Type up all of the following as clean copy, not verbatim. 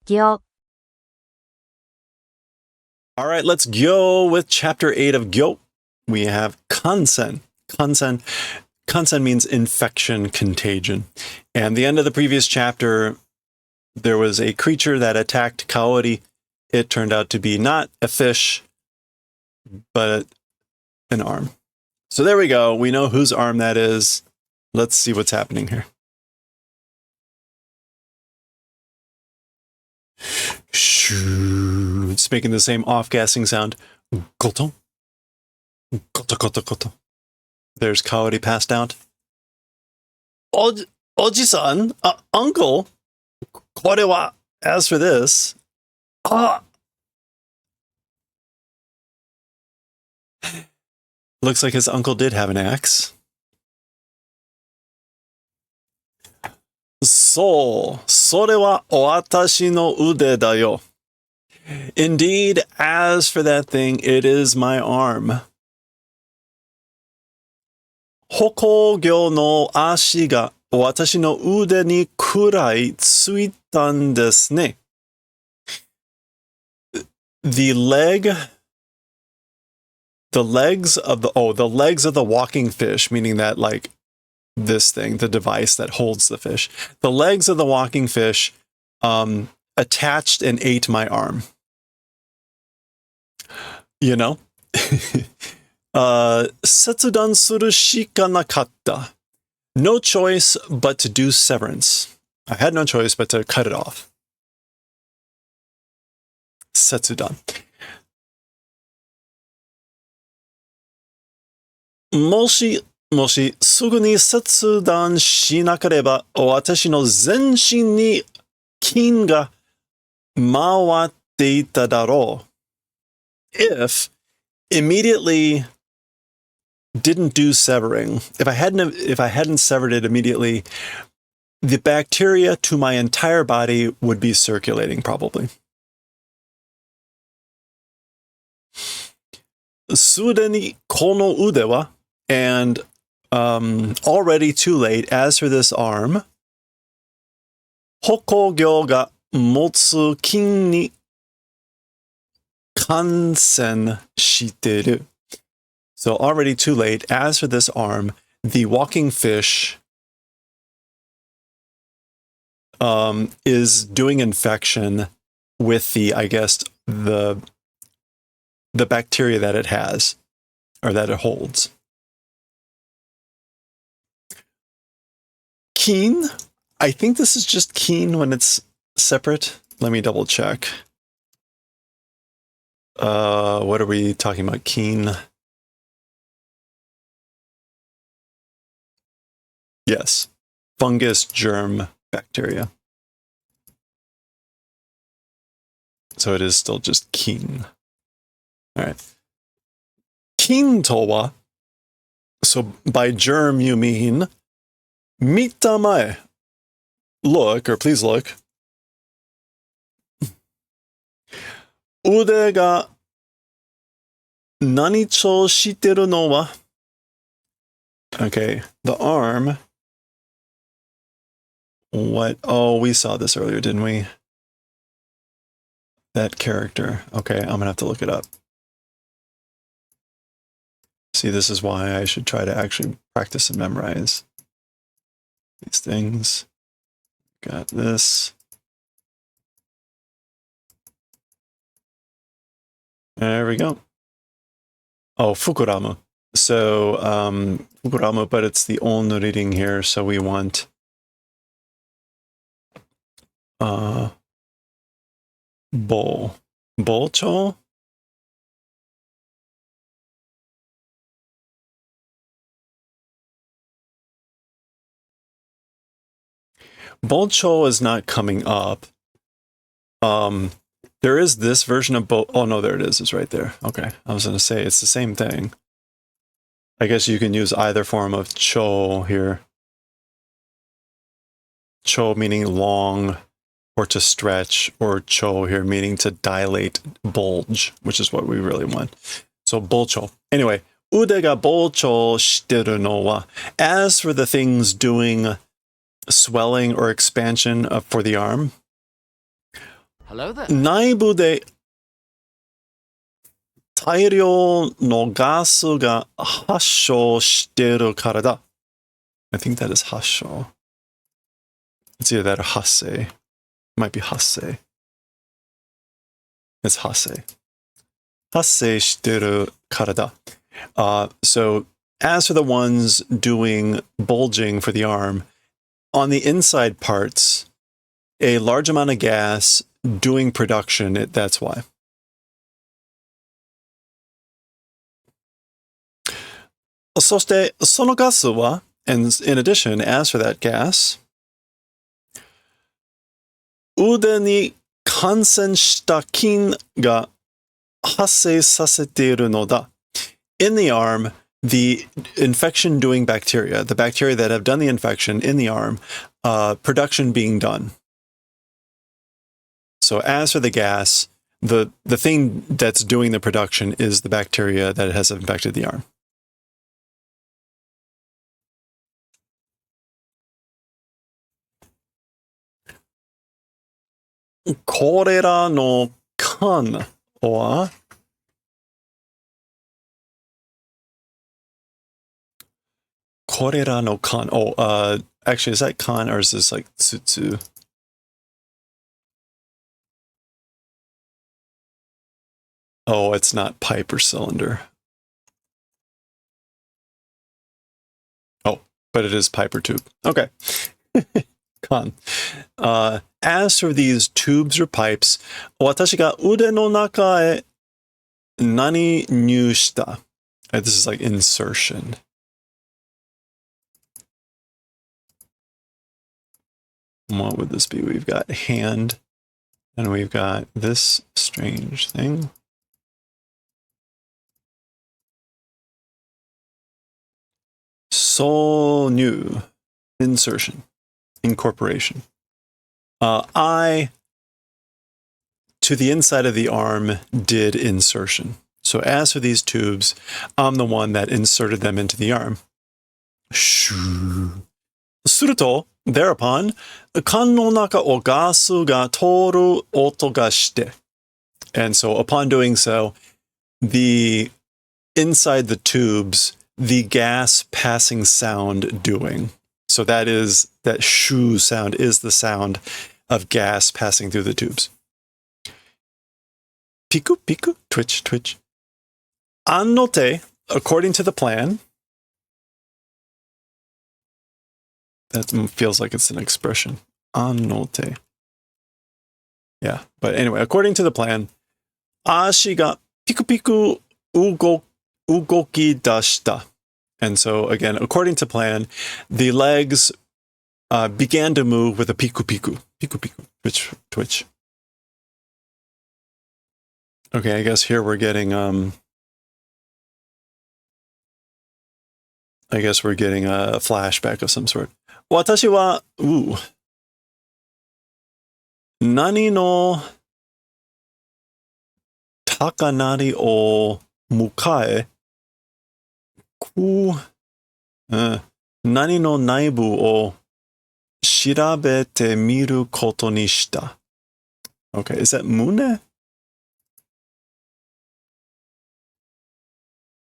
行 All right, let's go with chapter 8 of Gyo. We have Kansen. Kansen means infection, contagion. And the end of the previous chapter, there was a creature that attacked Kaori. It turned out to be not a fish, but an arm. So there we go. We know whose arm that is. Let's see what's happening here. It's making the same off-gassing sound. Goto. Goto, goto, goto. There's Kaori passed out. Oji-san, uncle, これは, as for this, looks like his uncle did have an axe. So, それは私の腕だよ. Indeed, as for that thing, it is my arm. 歩行魚の足が私の腕にくらいついたんですね. The legs of the walking fish, meaning that like this thing, the device that holds the fish. The legs of the walking fish attached and ate my arm. You know? 切断するしかなかった. No choice but to do severance. I had no choice but to cut it off. 切断. もしすぐに切断しなければ私の全身に菌が回っていただろう. If immediately didn't do severing, if I hadn't severed it immediately, the bacteria to my entire body would be circulating probably. すでにこの腕は and already too late, as for this arm, 歩行魚が持つ菌に感染してる. So already too late, as for this arm, the walking fish is doing infection with I guess, the bacteria that it has, or that it holds. Keen? I think this is just keen when it's separate. Let me double check. What are we talking about? Keen? Yes. Fungus, germ, bacteria. So it is still just keen. All right. Keen towa. So by germ, you mean mitamae. Look, or please look. Ude ga nanicho shiteru no wa. Okay, the arm. What? Oh, we saw this earlier, didn't we? That character. Okay, I'm gonna have to look it up. See, this is why I should try to actually practice and memorize these things. Got this. There we go. Oh, Fukuramu. So, Fukuramu, but it's the only reading here, so we want Bolcho? Bolcho is not coming up. There is this version of oh no, there it is. It's right there. Okay, I was going to say it's the same thing. I guess you can use either form of cho here. Cho meaning long or to stretch, or cho here meaning to dilate, bulge, which is what we really want. So bolcho. Anyway, ude ga bolcho shiteru no wa. As for the things doing swelling or expansion for the arm, Hello there. 内部で大量のガスが発症しているからだ。I think that is 発症. It's either that or 発生. Might be 発生. It's 発生. 発生しているからだ. So as for the ones doing bulging for the arm, on the inside parts, a large amount of gas doing production, that's why. So, そのガスは, and in addition, as for that gas, 腕に感染した菌が発生させているのだ. In the arm, the infection-doing bacteria, the bacteria that have done the infection in the arm, production being done. So as for the gas, the thing that's doing the production is the bacteria that has infected the arm. Korera no kan wa Korera no kan. Oh, actually, is that kan or is this like tsutsu? Oh, it's not pipe or cylinder. Oh, but it is pipe or tube. Okay. Kan. As for these tubes or pipes, 私が腕の中へ何入した? This is like insertion. What would this be? We've got hand, and we've got this strange thing. So new. Insertion. Incorporation. I, to the inside of the arm, did insertion. So as for these tubes, I'm the one that inserted them into the arm. Suruto, thereupon, 缶の中をガスが通る音がして. And so upon doing so, the inside the tubes, the gas passing sound doing. So that shu sound is the sound of gas passing through the tubes. Piku, piku, twitch, twitch. Annote, according to the plan. That feels like it's an expression. Annote. Yeah, but anyway, according to the plan, ashi ga piku piku ugoki dashita. And so, again, according to plan, the legs began to move with a piku piku. Piku piku. Twitch, twitch. Okay, I guess here we're getting, a flashback of some sort. 私は、何の高鳴りを迎え、何の内部を調べてみることにした. Okay, is that mune?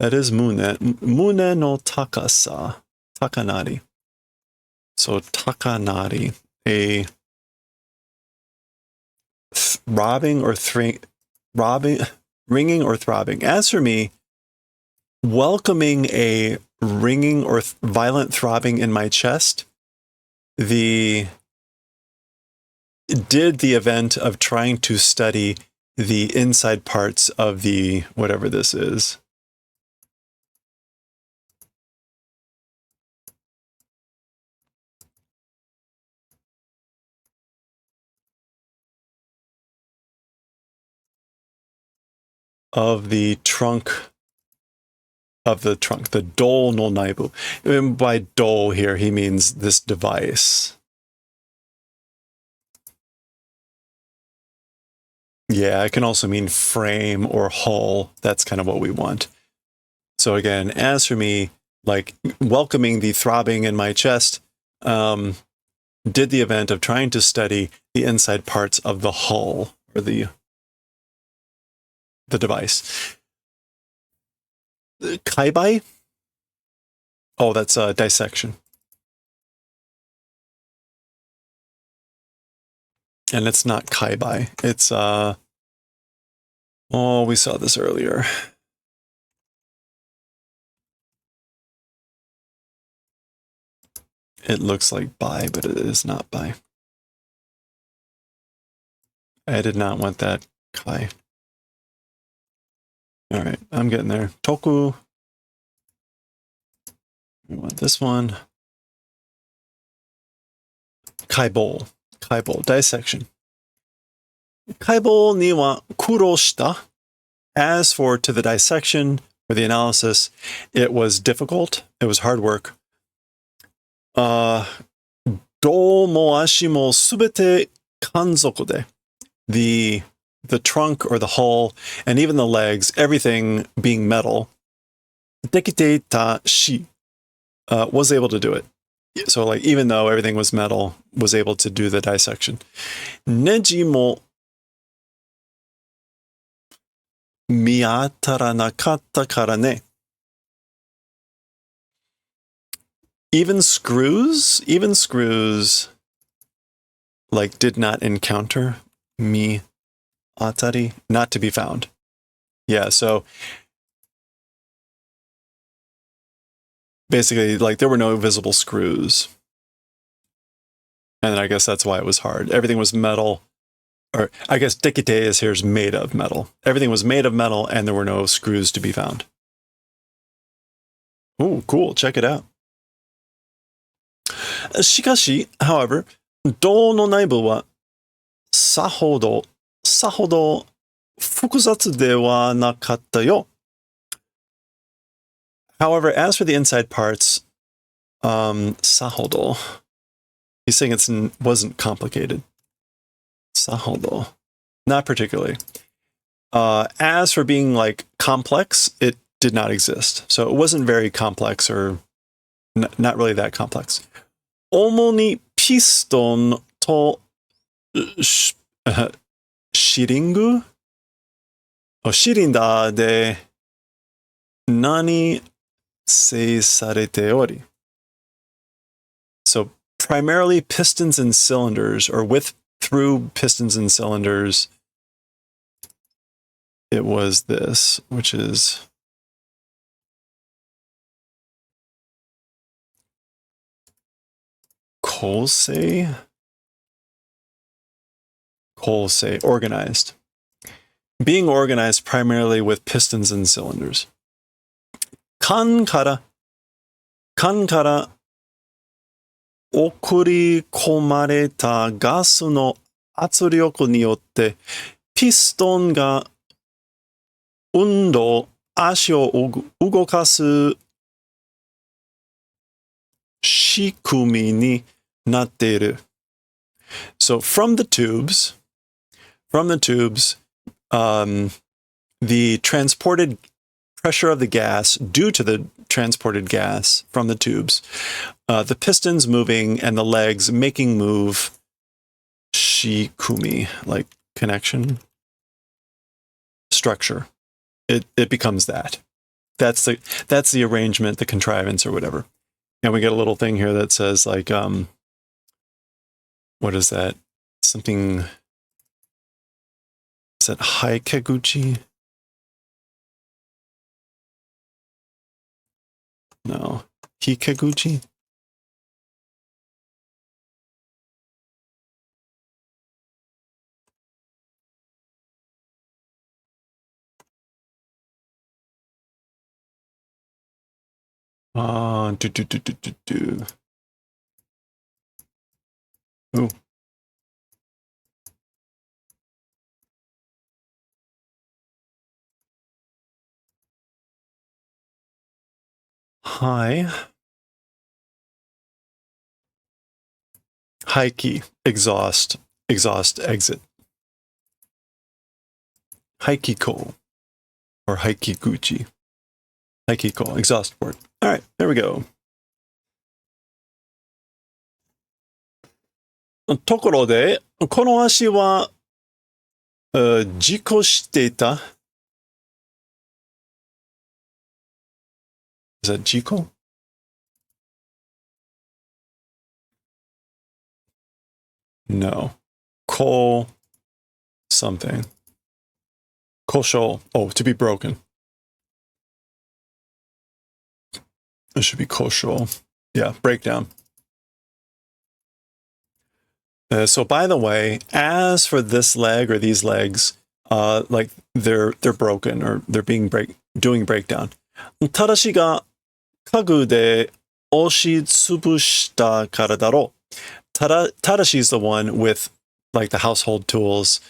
That is mune. Mune no takasa. Takanari. So takanari, a ringing or throbbing. As for me, welcoming a ringing or violent throbbing in my chest, did the event of trying to study the inside parts of the whatever this is. Of the trunk. The dole no naibu. And by dole here, he means this device. Yeah, it can also mean frame or hull. That's kind of what we want. So again, as for me, like welcoming the throbbing in my chest, did the event of trying to study the inside parts of the hull or the device. Kaibai? Oh, that's dissection. And it's not kaibai. It's oh, we saw this earlier. It looks like bai, but it is not bai. I did not want that kai. All right, I'm getting there. Toku. We want this one. Kaibol. Kaibol. Dissection. Kaibol ni wa kuro shita. As for to the dissection or the analysis, it was difficult. It was hard work. Do mo ashi mo subete kanzoku de. The trunk or the hull and even the legs, everything being metal. Dekite ta shi was able to do it. So like even though everything was metal, was able to do the dissection. Neji mo miyataranakatta kara ne. Even screws, like did not encounter mi atari, not to be found. Yeah, so basically, like there were no visible screws. And I guess that's why it was hard. Everything was metal, or I guess dekite is here is made of metal. Everything was made of metal and there were no screws to be found. Oh, cool. Check it out. Shikashi, however, do no naibu wa sahodo fukuzatsu de wa nakatta yo. However, as for the inside parts, sahodo, he's saying it wasn't complicated. Sahodo, not particularly. As for being like complex, it did not exist. So it wasn't very complex or not really that complex. Omoni piston to shiringu? Oh, shirinda de nani seisarete ori. So primarily pistons and cylinders, or through pistons and cylinders, it was this, which is Kosei, organized. Being organized primarily with pistons and cylinders. Kan kara okurikomareta gasu no atsuryoku ni yotte piston ga undo ashi o ugokasu shikumi ni natteru. So from the tubes, the transported pressure of the gas, due to the transported gas from the tubes, the pistons moving and the legs making move, shikumi, like connection, structure. It becomes that. That's the arrangement, the contrivance or whatever. And we get a little thing here that says like, what is that? Something, is that Haikeguchi? No. Hikeguchi? Ooh. High key, exhaust, exit. Haikiko, or Haikiguchi. Haikiko, exhaust port. All right, there we go. Tokoro de, この足は事故していた Is that 事故? No. Ko something. Kosho. Oh, to be broken. It should be kosho. Yeah, breakdown. So by the way, as for this leg or these legs, like they're broken or they're doing breakdown. ただしが家具で押しつぶしたからだろう. Tadashi is the one with like the household tools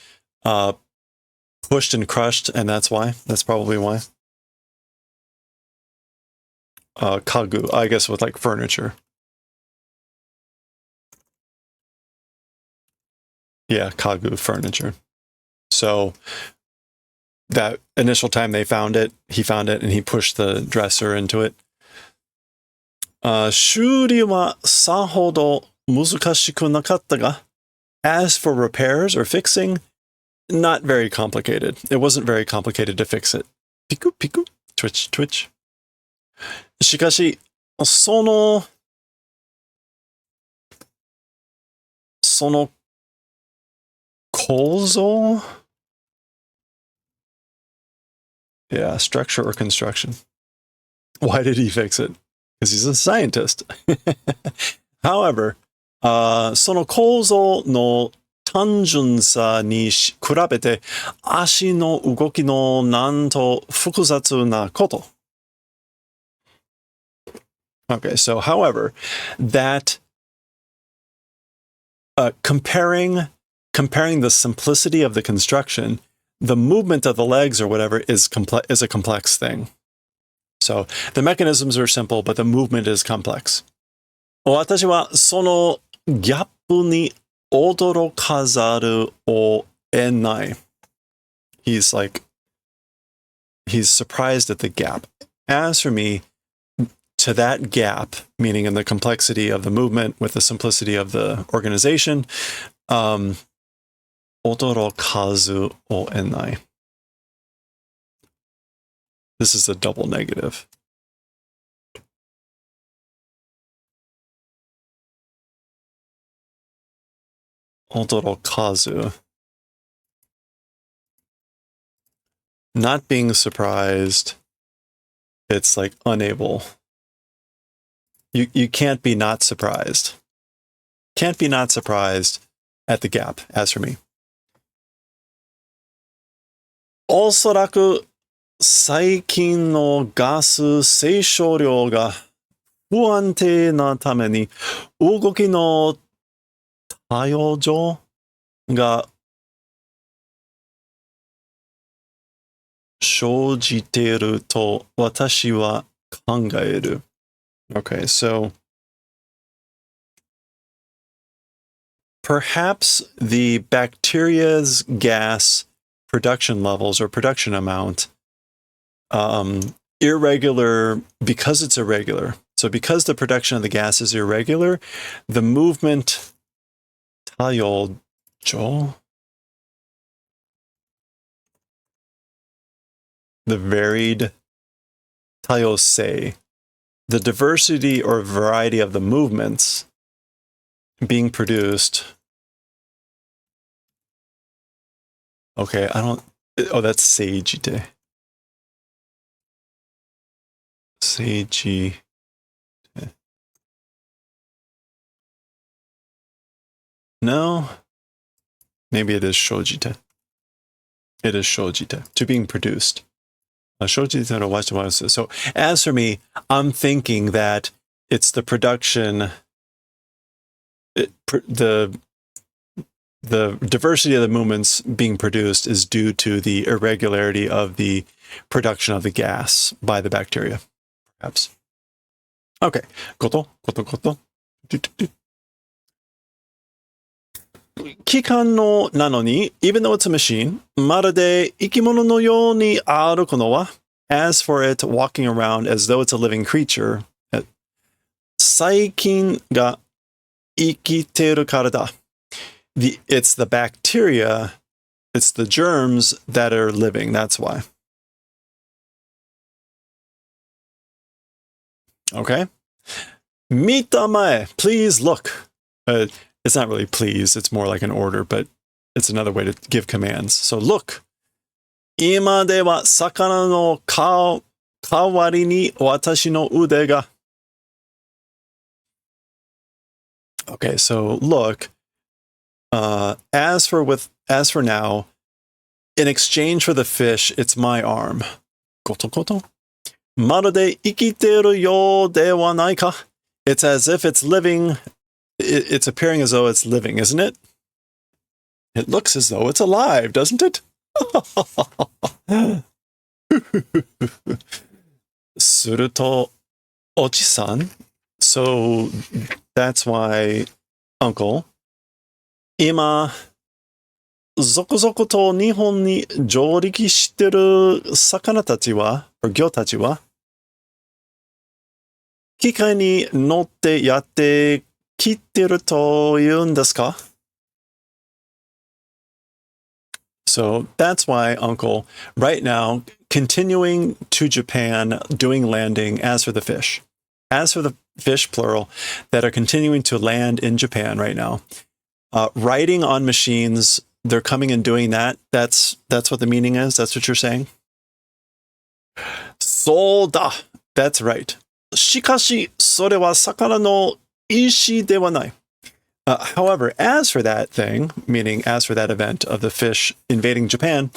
pushed and crushed, and that's why. That's probably why. Kagu, I guess with like furniture. Yeah, kagu, furniture. So that initial time they found it, he found it and he pushed the dresser into it. 修理はさほど難しくなかったが, as for repairs or fixing, not very complicated. It wasn't very complicated to fix it. Piku, piku, twitch, twitch. しかし、その構造? Yeah, structure or construction. Why did he fix it? Because he's a scientist. However, その構造の単純さに比べて足の動きのなんと複雑なこと。Okay, so however, that comparing the simplicity of the construction, the movement of the legs or whatever is a complex thing. So the mechanisms are simple, but the movement is complex. 私はそのギャップに驚かざるを得ない. He's surprised at the gap. As for me, to that gap, meaning in the complexity of the movement with the simplicity of the organization, 驚かずを得ない. This is a double negative. Odorokazu. Not being surprised. It's like unable. You can't be not surprised. Can't be not surprised at the gap, as for me. おそらく最近のガス清少量が不安定なために動きの多様性が生じていると私は考える. Okay, so perhaps the bacteria's gas production levels or production amount irregular because it's irregular. So because the production of the gas is irregular, the movement tayojo, the varied tayosei, the diversity or variety of the movements being produced. Okay, that's seijite. Seiji. No, maybe it is shojite. It is shojite, to being produced. So as for me, I'm thinking that it's the production, the diversity of the movements being produced is due to the irregularity of the production of the gas by the bacteria, perhaps. Okay. Koto. 機関のなのに, even though it's a machine, まるで生き物のように歩くのは, as for it walking around as though it's a living creature, 細菌が生きているからだ. It's the bacteria It's the germs that are living. That's why. Okay. Mitamae, please look. It's not really please. It's more like an order, but it's another way to give commands. So look. 今では魚の代わりに私の腕が. Okay, so look. As for now, in exchange for the fish, it's my arm. ことこと?まるで生きてるようではないか? It's as if it's living. It's appearing as though it's living, isn't it? It looks as though it's alive, doesn't it? すると、おじさん? So that's why, uncle, 今、続々と日本に上陸してる魚たちは、魚たちは、機械に乗ってやってきてるというんですか? So that's why, uncle, right now, continuing to Japan, doing landing, as for the fish. As for the fish, plural, that are continuing to land in Japan right now. Riding on machines, they're coming and doing that. That's what the meaning is? That's what you're saying? そうだ! That's right. しかし、それは魚の意思ではない. However, as for that thing, meaning as for that event of the fish invading Japan,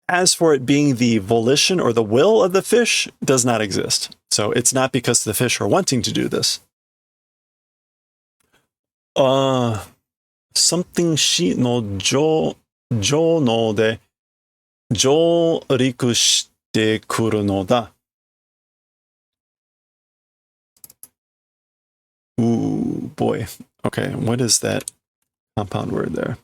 as for it being the volition or the will of the fish, does not exist. So it's not because the fish are wanting to do this. Something しの上ので上陸してくるのだ. Ooh, boy. Okay, what is that compound word there?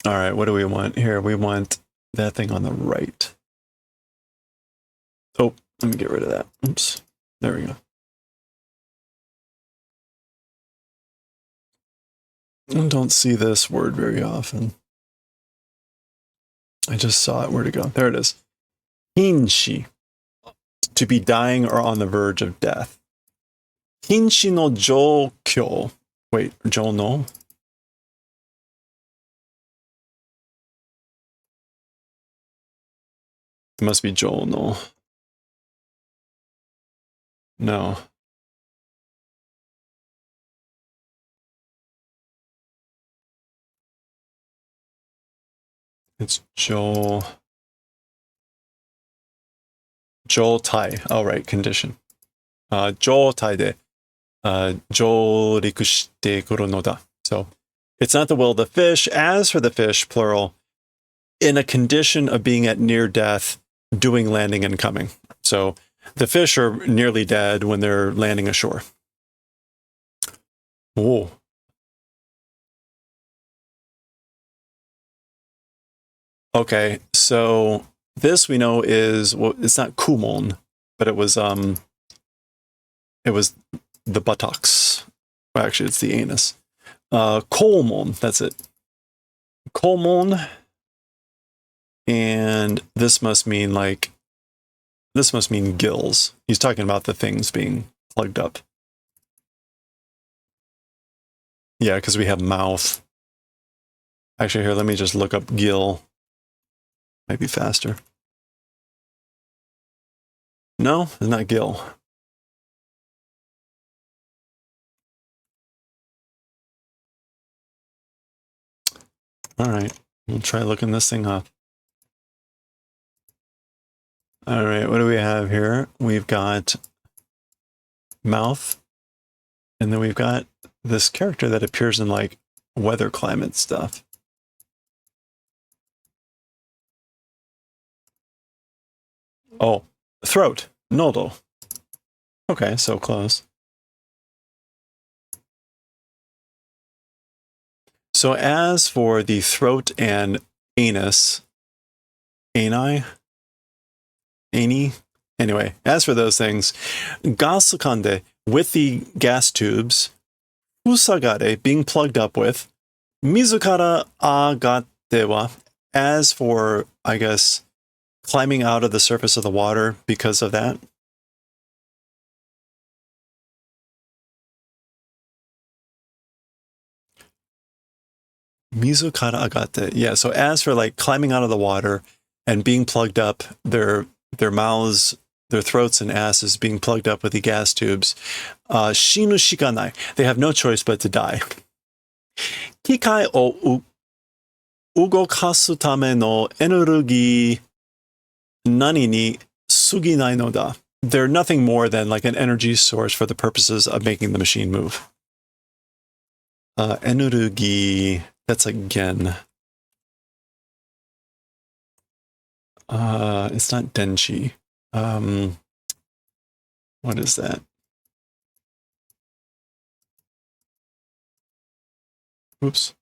All right, what do we want here? We want that thing on the right. Oh, let me get rid of that. Oops. There we go. I don't see this word very often. I just saw it. Where'd it go? There it is. Hinshi. To be dying or on the verge of death. Hinshi no joukyo. Wait, jono? It must be jono. No. It's Jotai. Oh, right, condition. Jotai de jōriku shite kuru no da. So it's not the will of the fish. As for the fish, plural, in a condition of being at near death, doing landing and coming. So the fish are nearly dead when they're landing ashore. Oh. Okay, so this we know is, well, it's not kumon, but it was the buttocks. Well, actually, it's the anus. Koumon, that's it. Koumon, and this must mean gills. He's talking about the things being plugged up. Yeah, because we have mouth. Actually, here, let me just look up gill. Might be faster. No, it's not gill. All right, we'll try looking this thing up. All right, what do we have here? We've got mouth, and then we've got this character that appears in like weather climate stuff. Oh, throat, nodo. Okay, so close. So as for the throat and anus, ani, and Anyway, as for those things, gasukande, with the gas tubes, usagare, being plugged up with, mizukara agatte wa, as for, I guess, climbing out of the surface of the water because of that. Mizukara agate. Yeah, so as for like climbing out of the water and being plugged up, their mouths, their throats and asses being plugged up with the gas tubes, shinu shikanai. They have no choice but to die. Kikai o ugokasu tame no energy nani ni suginai no da. They're nothing more than like an energy source for the purposes of making the machine move. Energy, that's again. It's not denchi. What is that? Oops.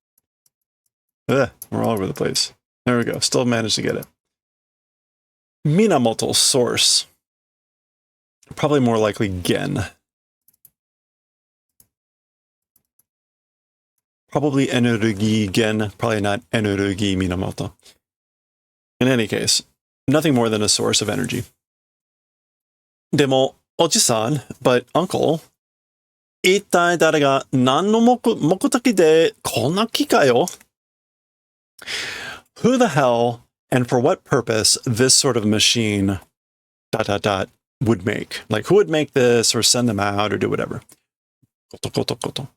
We're all over the place. There we go. Still managed to get it. Minamoto, source. Probably more likely gen. Probably energy gen, probably not energy Minamoto. In any case, nothing more than a source of energy. Demo, oji-san, but uncle, itai dare ga nan no mokutaki de konna kika yo? Who the hell and for what purpose this sort of machine would make? Like, who would make this or send them out or do whatever? Koto.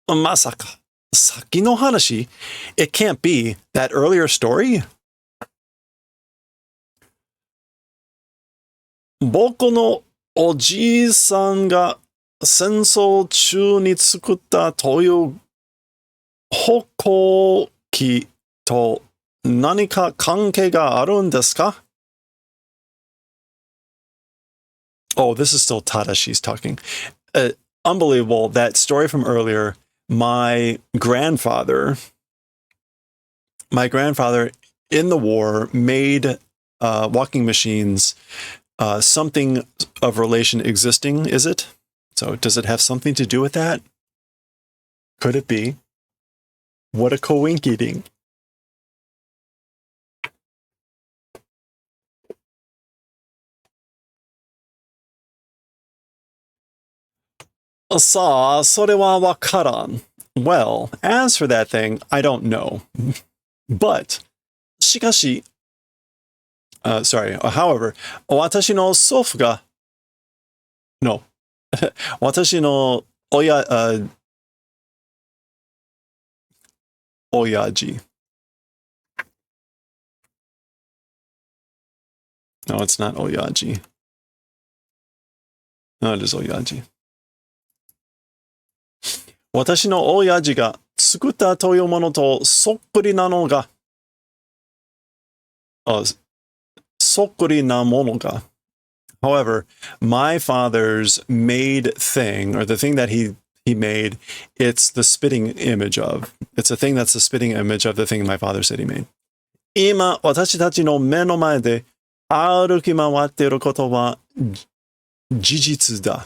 Masaka. Saki no hanashi? It can't be that earlier story? Boku no oji-san ga sensou chū ni tsukutta toyu hokoki to nanika kankei ga arun desu ka? Oh, this is still Tadashi's talking. Unbelievable. That story from earlier. My grandfather in the war made walking machines something of relation existing, is it? So does it have something to do with that? Could it be? What a coinky-ding. Sa, sore wa wakaran. Well, as for that thing, I don't know. But, shikashi, however, watashi no sofu ga, no, watashi no oyaji. No, it's not oyaji. No, it is oyaji. Watashi no oyaji ga tsukutta toyu mono to sokkuri na no ga. Sokkuri na mono ga. However, my father's made thing, or the thing that he made, it's the spitting image of. It's a thing that's the spitting image of the thing my father said he made. Ima watashi tachi no me no mae de aruki mawatte iru koto wa jijitsu da.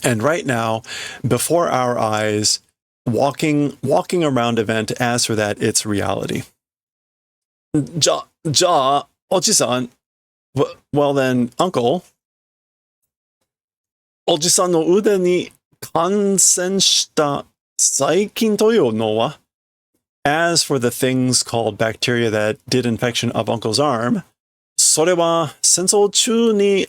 And right now, before our eyes, walking around event, as for that, it's reality. Ja, oji-san, well then, uncle, oji-san no ude ni kansen shita saikin toyo no wa? As for the things called bacteria that did infection of uncle's arm, sore wa sensou chū ni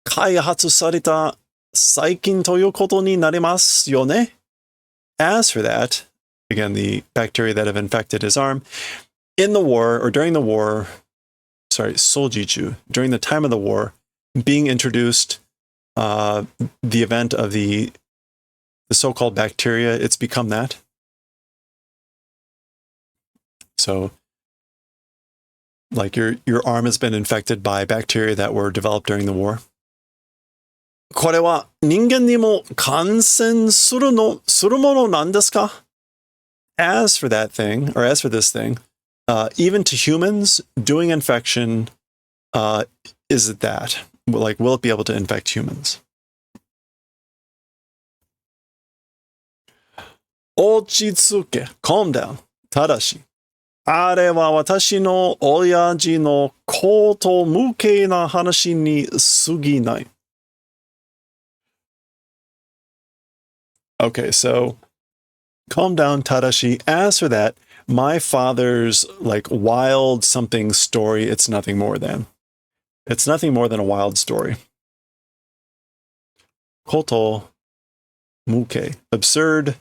kaihatsu sareta saikin toyo koto ni narimasu yo ne? As for that, again, the bacteria that have infected his arm, in the war, or during the war, Soljichu, during the time of the war, being introduced, the event of the so-called bacteria, it's become that. So, like your arm has been infected by bacteria that were developed during the war. これは人間にも感染するものなんですか? As for that thing, or as for this thing, even to humans, doing infection, is it that? Like, will it be able to infect humans? Ochitsuke, calm down. Tadashi. あれは私の親父のこと無形な話に過ぎない。Okay, so calm down, Tadashi. As for that, my father's like wild something story, it's nothing more than. It's nothing more than a wild story. Koto muke. Absurd,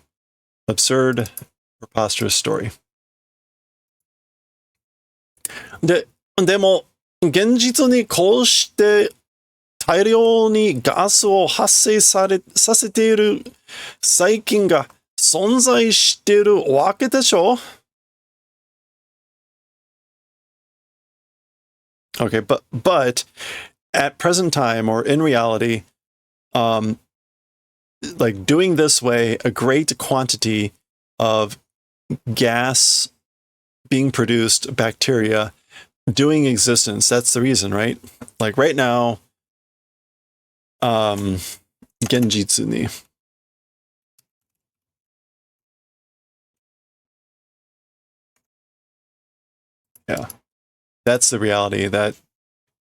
preposterous story. でも、現実にこうして大量にガスを発生させている細菌が存在しているわけでしょ? Okay, but at present time or in reality, like doing this way, a great quantity of gas being produced, bacteria doing existence. That's the reason, right? Like right now, genjitsu ni. Yeah. That's the reality, that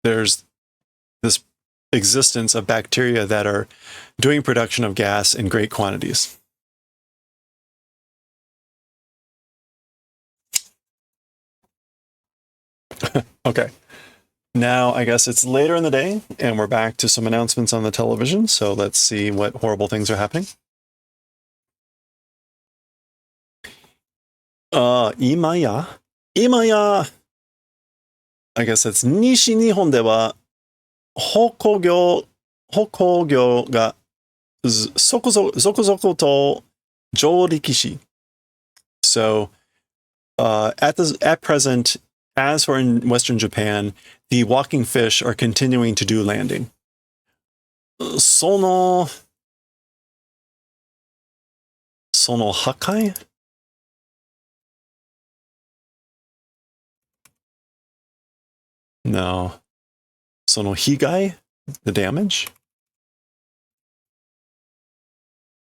there's this existence of bacteria that are doing production of gas in great quantities. Okay. Now, I guess it's later in the day, and we're back to some announcements on the television, so let's see what horrible things are happening. 今や I guess that's 西日本では歩行業がそこそこと上陸し So, at present, as for in Western Japan, the walking fish are continuing to do landing. その破壊? No. その被害? The damage?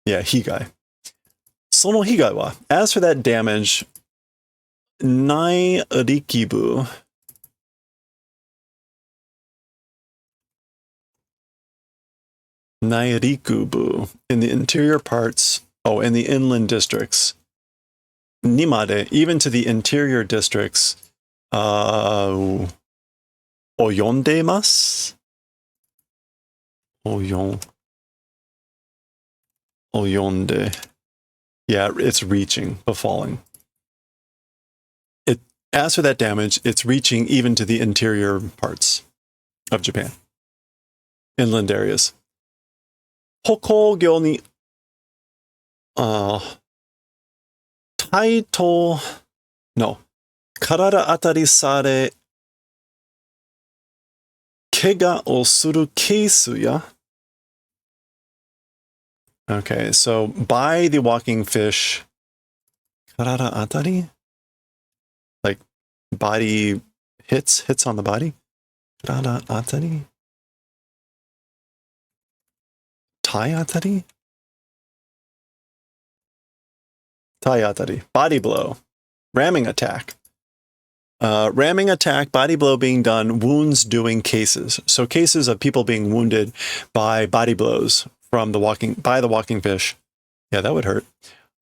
Yeah, 被害. その被害は, as for that damage, 内陸部 Nairikubu, in the interior parts, in the inland districts. Nimade, even to the interior districts, oyondemasu? Oyonde. Yeah, it's reaching, befalling. As for that damage, it's reaching even to the interior parts of Japan. Inland areas. 歩行業に、体当の体当たりされ、怪我をするケースや、Okay, so by the walking fish, 体当たり? Like body hits on the body? 体当たり? 体当たり? 体当たり. Body blow. Ramming attack. Ramming attack, body blow being done, wounds doing cases. So cases of people being wounded by body blows by the walking fish. Yeah, that would hurt.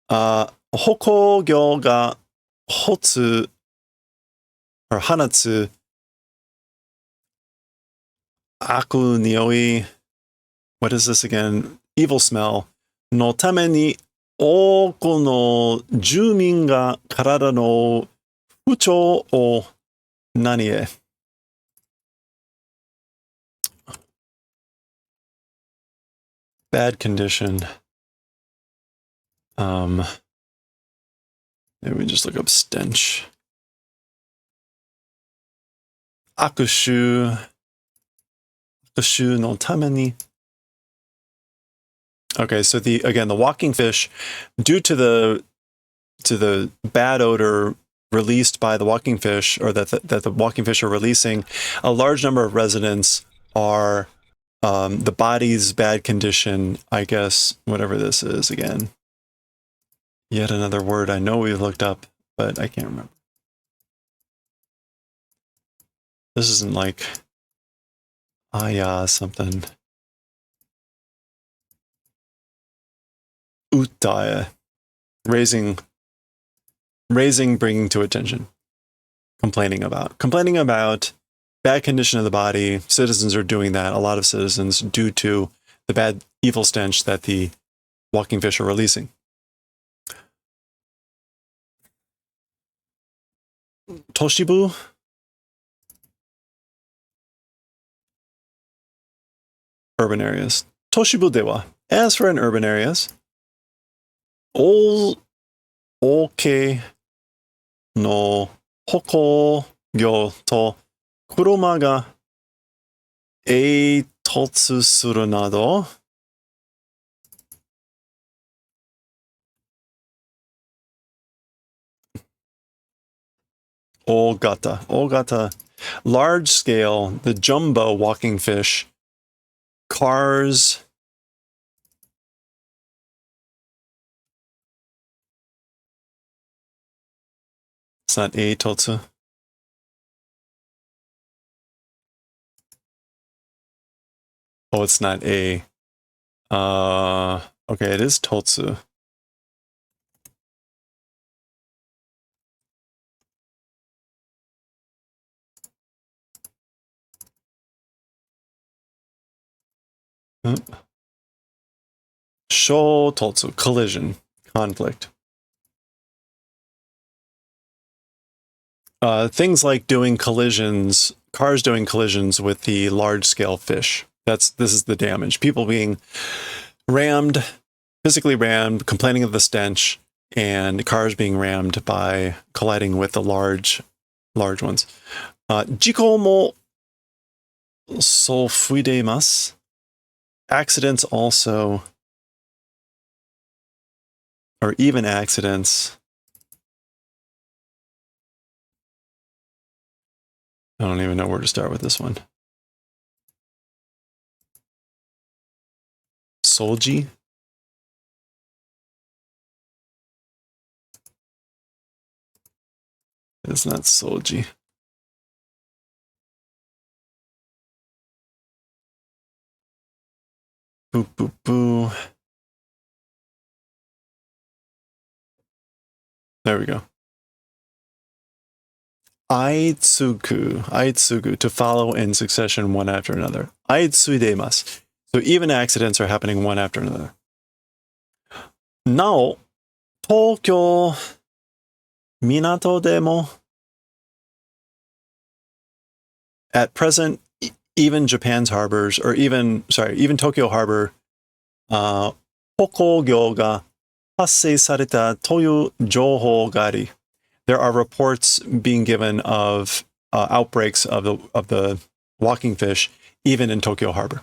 歩行業が放つ or 放つ悪匂い What is this again? Evil smell のために多くの住民が体の不調を何へ Bad condition. Maybe we just look up stench. 悪臭のために Okay, so the walking fish, due to the bad odor released by the walking fish, or that the walking fish are releasing, a large number of residents are the body's bad condition, I guess, whatever this is again. Yet another word I know we've looked up, but I can't remember. This isn't like something. Utae. Raising, bringing to attention. Complaining about bad condition of the body. Citizens are doing that. A lot of citizens, due to the bad, evil stench that the walking fish are releasing. Toshibu. Urban areas. Toshibu dewa. As for in urban areas, oke no hoko gyo to kuruma ga eitotsu suru nado ogata, large scale, the jumbo walking fish, cars, it's not eitotsu. Oh, it's not a. Okay, it is totsu. Shototsu, collision, conflict. Things like doing collisions, cars doing collisions with the large-scale fish. This is the damage. People being rammed, physically rammed, complaining of the stench, and cars being rammed by colliding with the large ones. Jiko mo sofuidemasu. Accidents also, or even accidents. I don't even know where to start with this one. Solji. It's not Solji. Boo, boo, boo. There we go. Aitsugu, to follow in succession one after another. Aitsuidemasu. So even accidents are happening one after another. Nao, Tokyo Minato demo. At present, even Japan's harbors, or even Tokyo Harbor, hokogyo ga hassei sareta toyu jouhou ga ari. There are reports being given of outbreaks of the walking fish, even in Tokyo Harbor.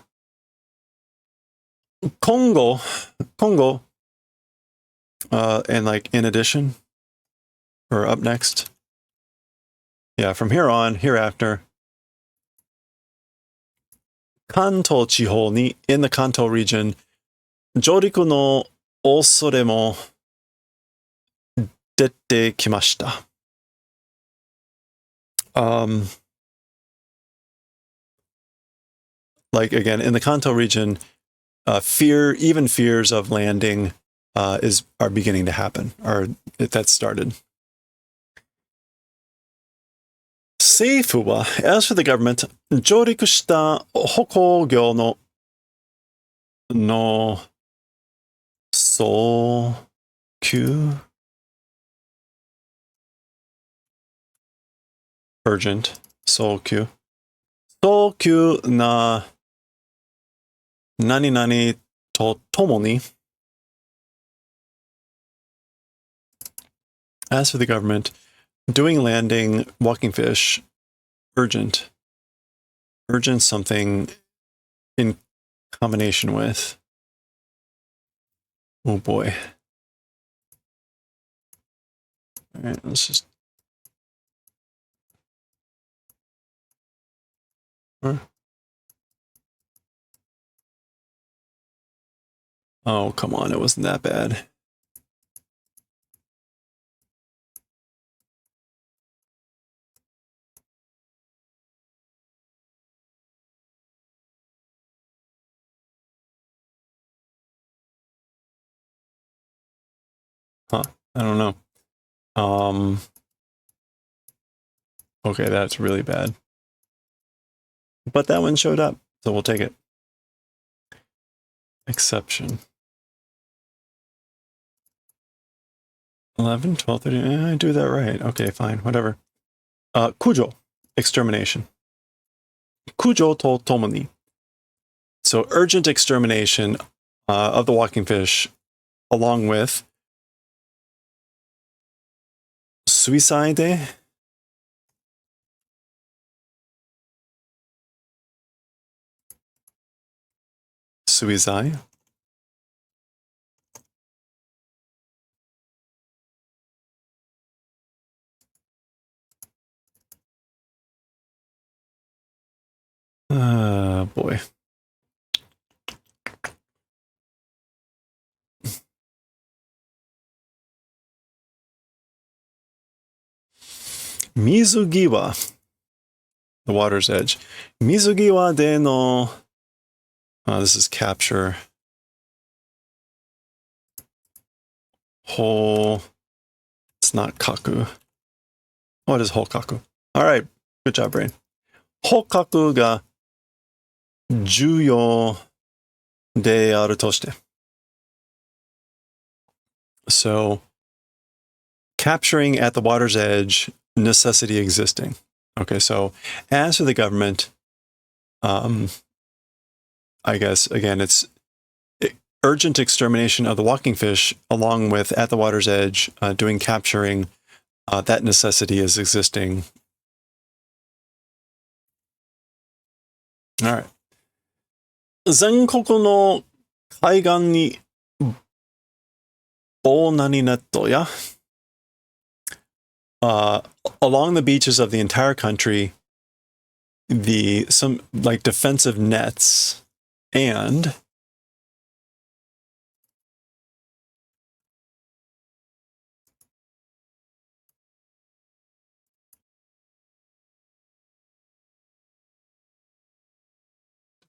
Kongo, and like in addition, or up next. Yeah, from here on, hereafter. Kanto Chihou ni, in the Kanto region, Joriku no osore mo dette kimashita. Like again, in the Kanto region, fears of landing are beginning to happen, or that started. Seifu wa, as for the government, joriku shita hokogyo no soukyu, urgent, soukyu na nani to tomo ni. As for the government, doing landing, walking fish, urgent something in combination with. Oh boy. All right, let's just Huh? Oh, come on, it wasn't that bad. Huh, I don't know. Okay, that's really bad. But that one showed up, so we'll take it. Exception. 11, 12, 13, I do that right. Okay, fine, whatever. Kujo, extermination. Kujo to tomoni. So urgent extermination of the walking fish, along with suicide. Suicide. Boy. Mizugiwa, the water's edge. Mizugiwa de no. This is capture. Ho. It's not kaku. What is hokaku? All right, good job, brain. Hokaku ga juyo de aru toshite. So, capturing at the water's edge, necessity existing. Okay, so as for the government, I guess, again, it's urgent extermination of the walking fish, along with at the water's edge, doing capturing, that necessity is existing. All right. 全国の海岸に棒何ネットや along the beaches of the entire country, some like defensive nets and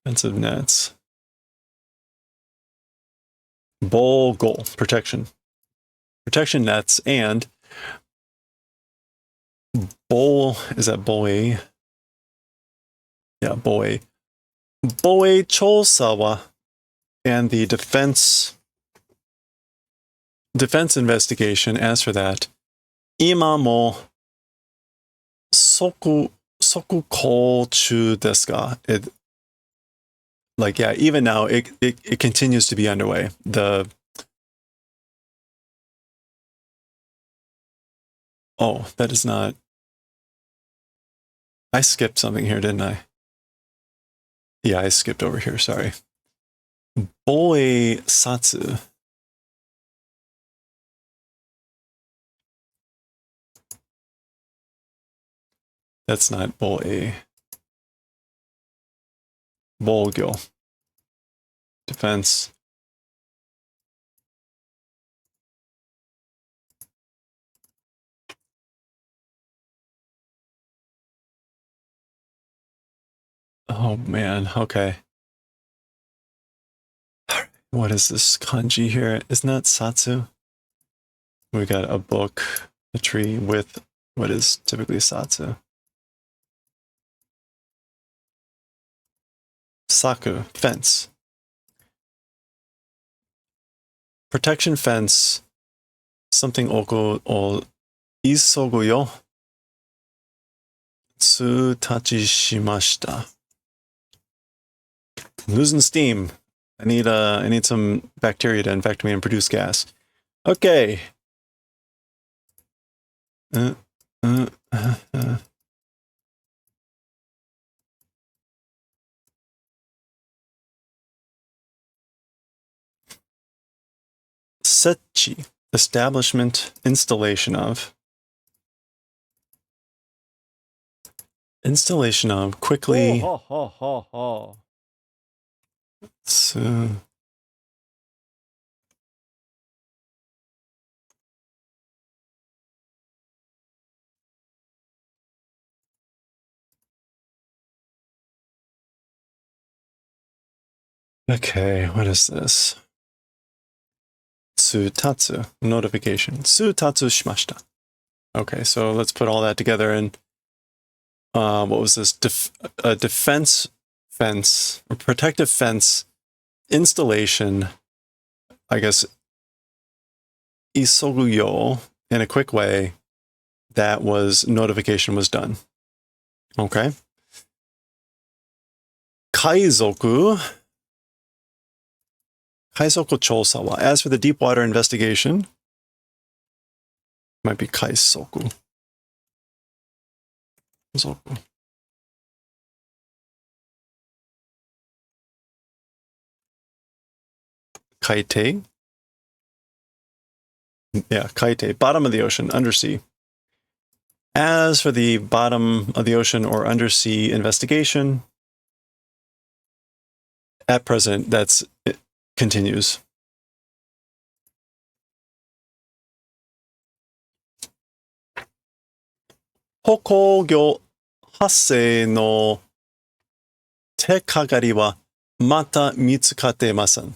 defensive nets. Bogo, protection nets, and bowl, is that boe? Yeah, boe. Boe chosawa, and the defense investigation. As for that, ima mo soku kochu desu ka? Like, yeah, even now it continues to be underway. That is not. I skipped something here, didn't I? Yeah, I skipped over here, sorry. Boe satsu. That's not boe. Bolgyo. Defense. Oh man, okay. What is this kanji here? Isn't that satsu? We got a book, a tree with what is typically satsu. Saku, fence. Protection fence. Something oko o isogu yo. Tsutachi shimashita. I'm losing steam. I need some bacteria to infect me and produce gas. Okay. Setchi, establishment, installation of. Installation of quickly. Ho, ho, ho, ho. Okay, what is this? Tsutatsu notification. Tsutatsu shimashita. Okay, so let's put all that together and what was this? A defense fence, a protective fence installation. I guess isoguyo in a quick way. That was notification was done. Okay. Kaizoku chosa wa. As for the deep water investigation, might be kaisoku. Kaite. Yeah, kaite, bottom of the ocean, undersea. As for the bottom of the ocean or undersea investigation, at present, it continues. Hokogyo hassei no tekagari wa mata mitsukate masen.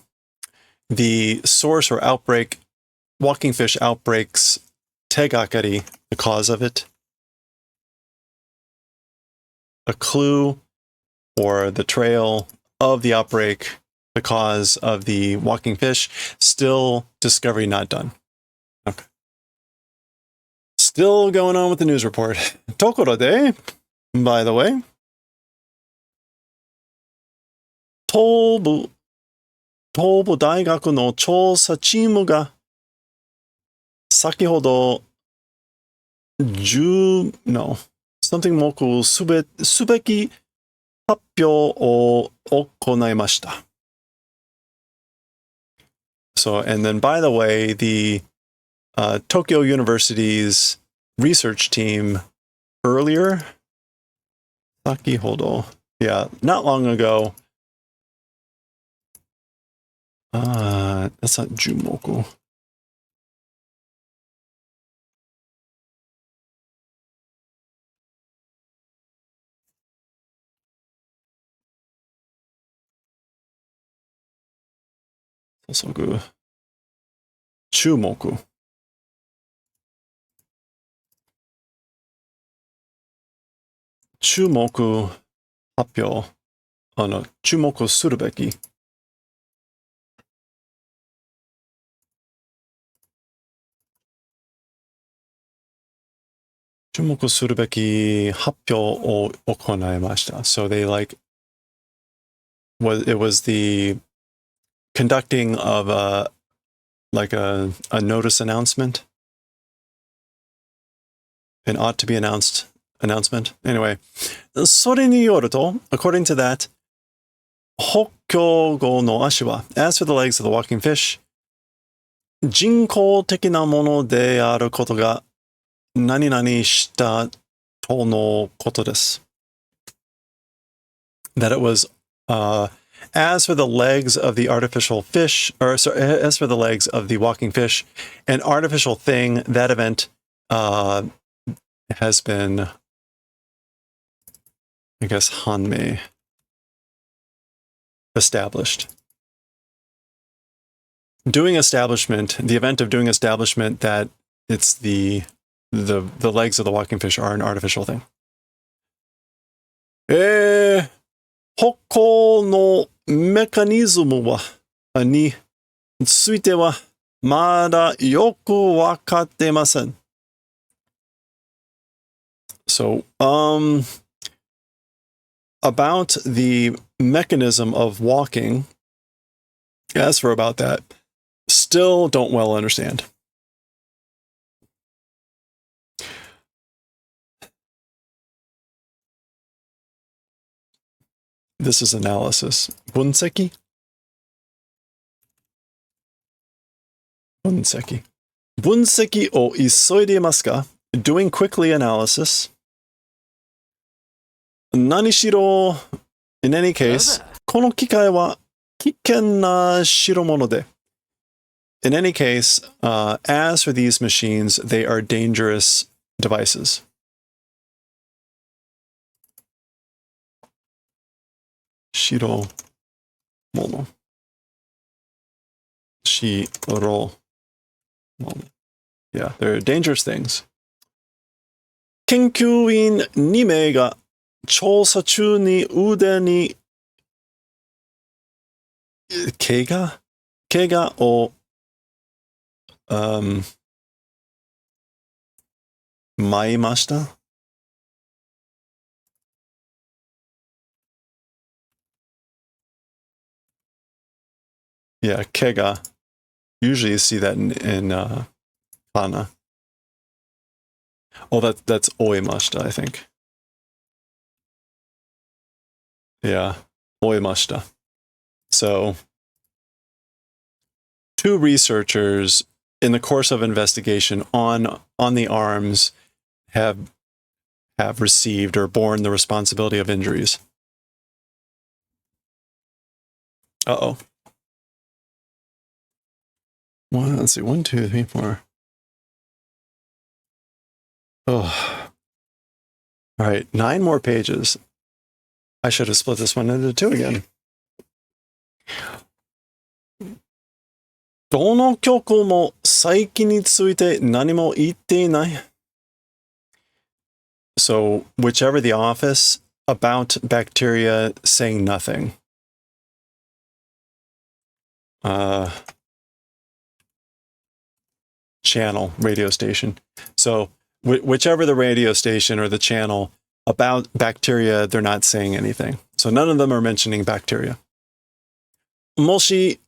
The source or outbreak, walking fish outbreaks, tegakari, the cause of it. A clue or the trail of the outbreak, the cause of the walking fish, still discovery not done. Okay. Still going on with the news report. Tokoro de, by the way. Tobu Daigaku no chousa chiimu ga sakihodo something moku subeki happyou o okonaimashita. So, and then by the way, the Tokyo University's research team earlier, sakihodo, yeah, not long ago, that's not Jumoku. Sosogu. Chumoku. Chumoku happyou. Oh no, chumoku surubeki. Chumoku surubeki happyou o okonaimashita. So they it was the conducting of a notice announcement, an ought to be announced announcement. Anyway, それによると, according to that, ホッキョウゴの足は, as for the legs of the walking fish, 人工的なものであることが何々したとのことです。That it was, as for the legs of the artificial fish, or sorry, as for the legs of the walking fish, an artificial thing, that event has been, I guess, hanmei, established. Doing establishment, the event of doing establishment that it's the legs of the walking fish are an artificial thing. 歩行のメカニズムについてはまだよくわかってません。So, about the mechanism of walking, as for about that, still don't well understand. This is analysis. Bunseki? Bunseki. Bunseki o isoide masu ka? Doing quickly analysis. 何しろ in any case, この機械は危険な代物で in any case, as for these machines, they are dangerous devices. 代物 Yeah, they're dangerous things. 研究員2名が調査中に腕に怪我を負いました。Yeah, 怪我. Usually you see that in kana. Oh, that's oimashita, I think. Yeah, oimashita. So, 2 researchers in the course of investigation on the arms have received or borne the responsibility of injuries. Uh-oh. Well, let's see. 1, 2, 3, 4. Oh. All right, 9 more pages. I should have split this one into 2 again. どの局も細菌について何も言っていない。So, whichever the office, about bacteria saying nothing. Channel, radio station. So, whichever the radio station or the channel, about bacteria, they're not saying anything. So none of them are mentioning bacteria. もし、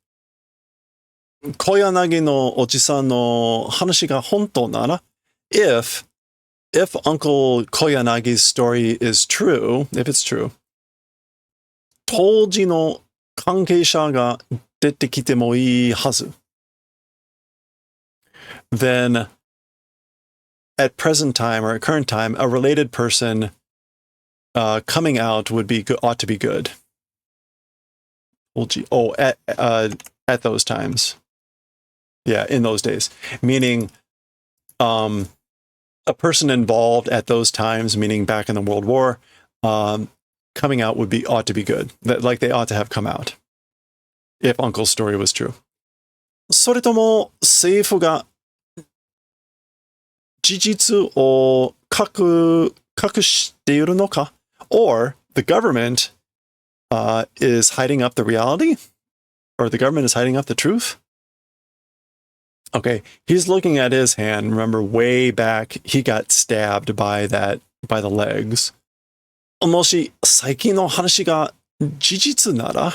小柳のおじさんの話が本当なら、if Uncle Koyanagi's story is true, if it's true, 当時の関係者が出てきてもいいはず. Then, at present time or at current time, a related person coming out ought to be good. Oh, at those times. Yeah, in those days. Meaning, a person involved at those times, meaning back in the World War, coming out ought to be good. Like they ought to have come out. If Uncle's story was true. それとも政府が事実を隠しているのか? Or the government is hiding up the reality? Or the government is hiding up the truth? Okay, he's looking at his hand. Remember, way back, he got stabbed by the legs. もし最近の話が事実なら,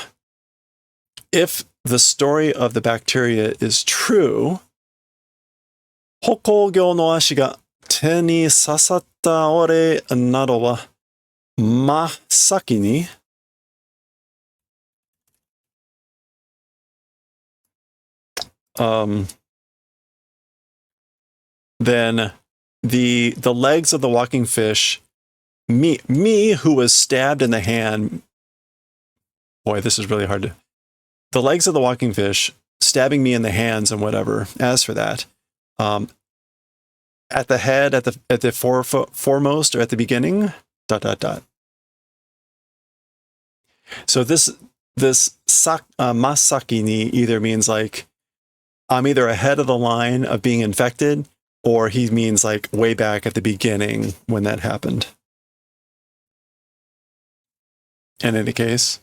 if the story of the bacteria is true, 歩行業の足が手に刺さった俺などは真っ先にthen the legs of the walking fish, me who was stabbed in the hand, boy, this is really hard to, the legs of the walking fish stabbing me in the hands and whatever, as for that, at the head, at the foremost or at the beginning, ... So this masaki ni either means like I'm either ahead of the line of being infected, or he means like way back at the beginning when that happened. In any case.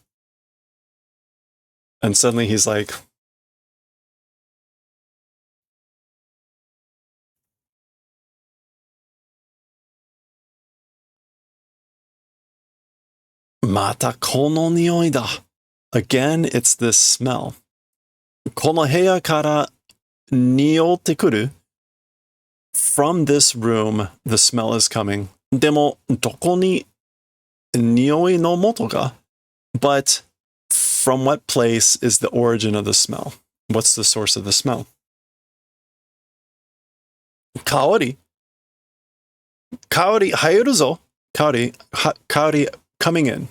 And suddenly he's like, Mata kono nioi da. Again, it's this smell. Kono heya kara niotte kuru. From this room, the smell is coming. Demo, doko ni nioi no moto ga? But from what place is the origin of the smell? What's the source of the smell? Kaori. Kaori haeru zo. Kaori coming in,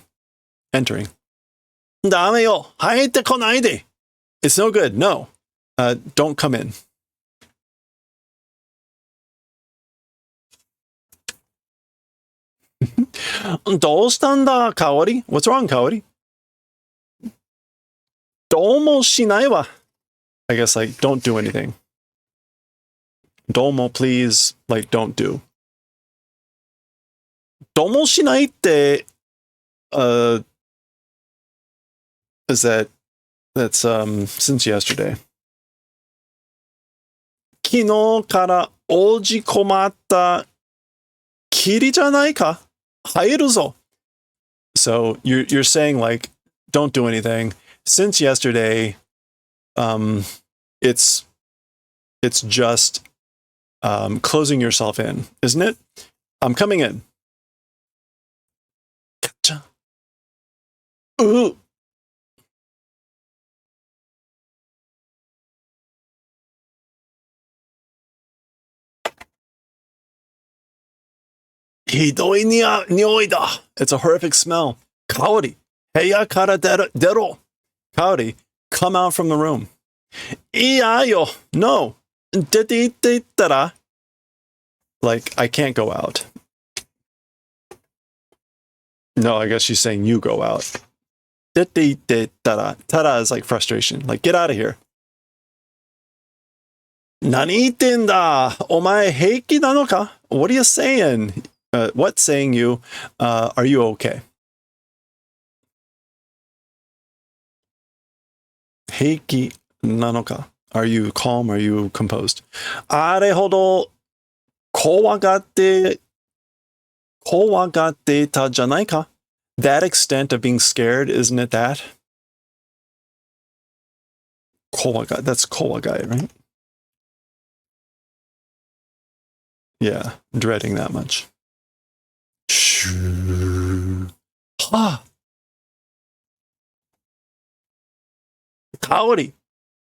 entering. ダメよ、入ってこないで. It's no good. No. Don't come in. どうしたんだ、カオリ? What's wrong, カオリ? どうもしないわ. I guess like don't do anything. どうも please like don't do. どうもしないって is that's since yesterday. 昨日からおじ困ったきりじゃないか? 入るぞ. So you're saying like don't do anything. Since yesterday, it's just closing yourself in, isn't it? I'm coming in. Gotcha. Ooh. Hidoi nioi da. It's a horrific smell. Kaori, heya kara dero. Kaori, come out from the room. Iya no. Dete. Like, I can't go out. No, I guess she's saying you go out. Dete. Tara is like frustration. Like, get out of here. Nani itten da? Omae heiki nano ka? What are you saying? What's saying you? Are you okay? Heiki nano ka? Are you calm? Are you composed? Are hodo kowagatte ta janai ka? That extent of being scared, isn't it that? Kowagai, that's kowagai, right? Yeah, dreading that much. Ha! Kaori,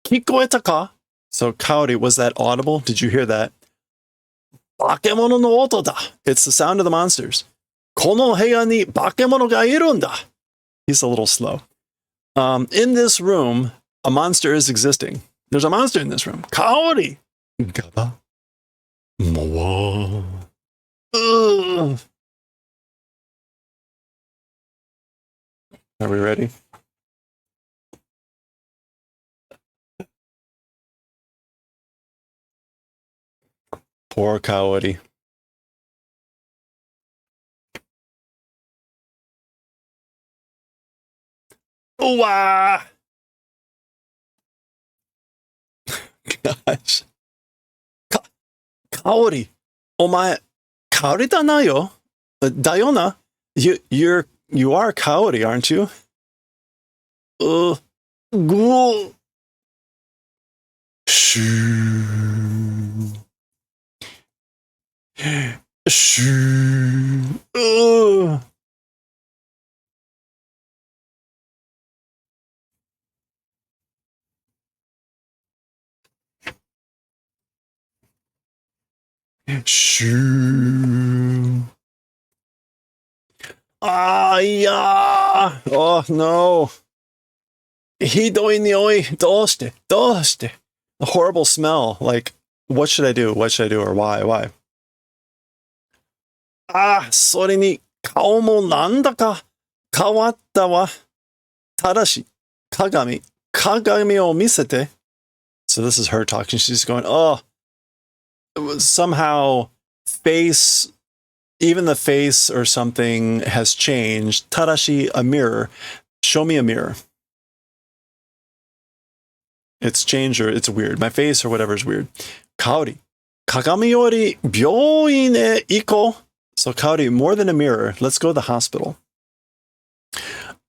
kikoeta ka? So Kaori, was that audible? Did you hear that? Bakemono no oto da. It's the sound of the monsters. Kono heya ni bakemono ga iru nda. He's a little slow. In this room, a monster is existing. There's a monster in this room. Kaori. Gaba. Moa. Are we ready? Poor Kaori. Ooh-ah! Gosh. Kaori. Omae, Kaori da na yo? Dayona? You are Kaori, aren't you? Ghoul. Shoo. Shoo. Shoo. Ah, yeah. Oh, no. Hidoi nioi. Doshite. A horrible smell. Like, what should I do? What should I do? Or why? Ah, それに顔もなんだか変わったわ。ただし、鏡を見せて. So this is her talking. She's going, oh, somehow even the face or something has changed. Tadashi, a mirror. Show me a mirror. It's changed or it's weird. My face or whatever is weird. Kaori, kagami yori byouin e iko. So Kaori, more than a mirror, let's go to the hospital.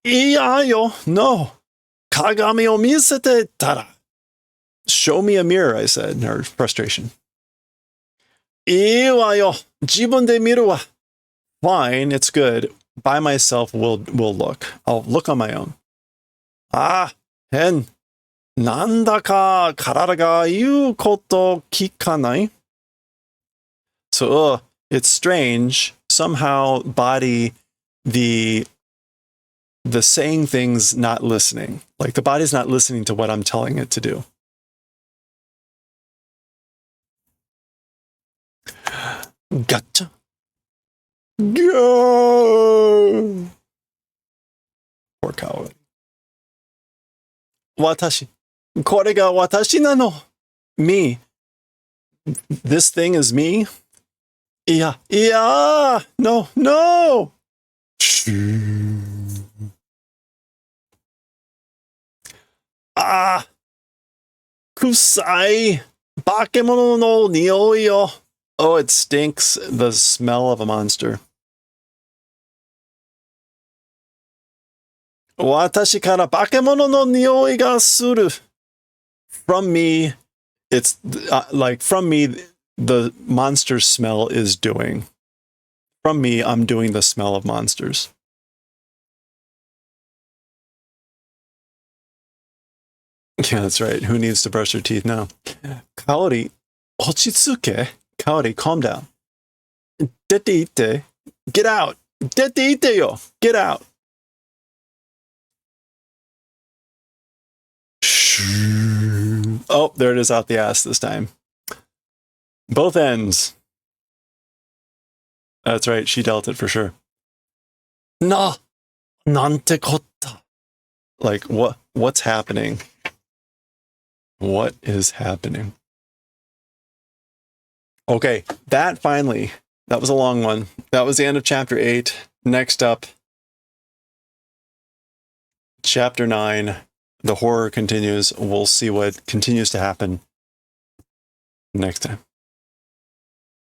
Iya yo, no. Kagami o misete tara. Show me a mirror, I said, in her frustration. Iwa yo, jibun de miru wa. Fine, it's good. By myself, we'll look. I'll look on my own. Ah, hen. Nanda ka karada ga iu koto kikanai? So, it's strange. Somehow, body, the the saying things not listening. Like the body's not listening to what I'm telling it to do. Gotcha. Go! Poor Kaori. Watashi. これが私なの. Me. This thing is me? Yeah. No. Ah. Kusai. Bakemono no nioi yo. Oh, it stinks. The smell of a monster. Watashi kara bakemono no nioi ga suru. From me, it's like from me, the monster smell is doing. From me, I'm doing the smell of monsters. Yeah, that's right. Who needs to brush their teeth now? Kaori, ochitsuke. Kaori, calm down. Dete ite. Get out. Dete ite yo. Get out. Oh, there it is out the ass this time. Both ends. That's right. She dealt it for sure. No. Nante kotta. Like, what's happening? What is happening? Okay, that was a long one. That was the end of chapter 8. Next up, chapter 9. The horror continues. We'll see what continues to happen next time.